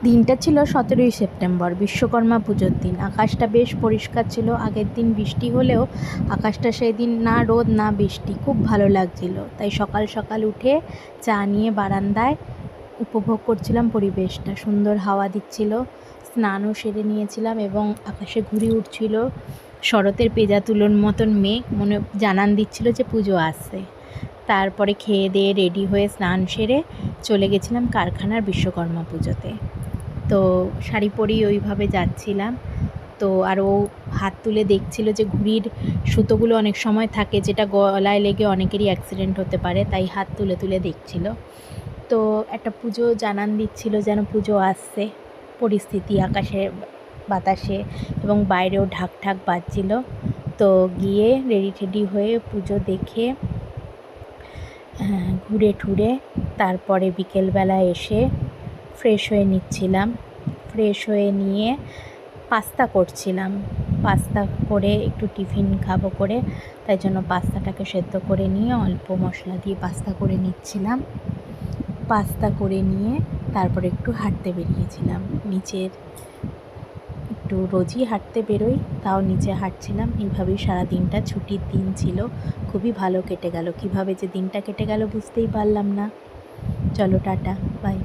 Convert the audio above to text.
দিনটা ছিল 17ই সেপ্টেম্বর, বিশ্বকর্মা পুজোর দিন। আকাশটা বেশ পরিষ্কার ছিল। আগের দিন বৃষ্টি হলেও আকাশটা সেই দিন না রোদ না বৃষ্টি, খুব ভালো লাগছিল। তাই সকাল সকাল উঠে চা নিয়ে বারান্দায় উপভোগ করছিলাম পরিবেশটা। সুন্দর হাওয়া দিচ্ছিল। স্নানও সেরে নিয়েছিলাম এবং আকাশে ঘুড়ি উঠছিল। শরতের পেঁজা তুলোর মতন মেঘ মনে জানান দিচ্ছিল যে পুজো আসছে। তারপরে খেয়ে দিয়ে রেডি হয়ে স্নান সেরে চলে গেছিলাম কারখানার বিশ্বকর্মা পুজোতে। তো শাড়ি পরেই ওইভাবে যাচ্ছিলাম। তো আর ও হাত তুলে দেখছিল যে ঘুড়ির সুতোগুলো অনেক সময় থাকে যেটা গলায় লেগে অনেকেরই অ্যাক্সিডেন্ট হতে পারে, তাই হাত তুলে তুলে দেখছিল। তো একটা পুজো জানান দিচ্ছিল যেন পুজো আসছে। পরিস্থিতি আকাশে বাতাসে এবং বাইরেও ঢাক ঢাক বাজছিল। তো গিয়ে রেডি টেডি হয়ে পুজো দেখে ঘুরে ঠুরে তারপরে বিকেলবেলা এসে ফ্রেশ হয়ে নিচ্ছিলাম। ফ্রেশ হয়ে নিয়ে পাস্তা করছিলাম। পাস্তা করে একটু টিফিন খাবো করে, তাই জন্য পাস্তাটাকে সেদ্ধ করে নিয়ে অল্প মশলা দিয়ে পাস্তা করে নিচ্ছিলাম। পাস্তা করে নিয়ে তারপরে একটু হাঁটতে বেরিয়েছিলাম নিচের। একটু রোজই হাঁটতে বেরোই, তাও নিচে হাঁটছিলাম। এইভাবেই সারা দিনটা, ছুটির দিন ছিল, খুবই ভালো কেটে গেল। কীভাবে যে দিনটা কেটে গেল বুঝতেই পারলাম না। চলো টাটা, বাই।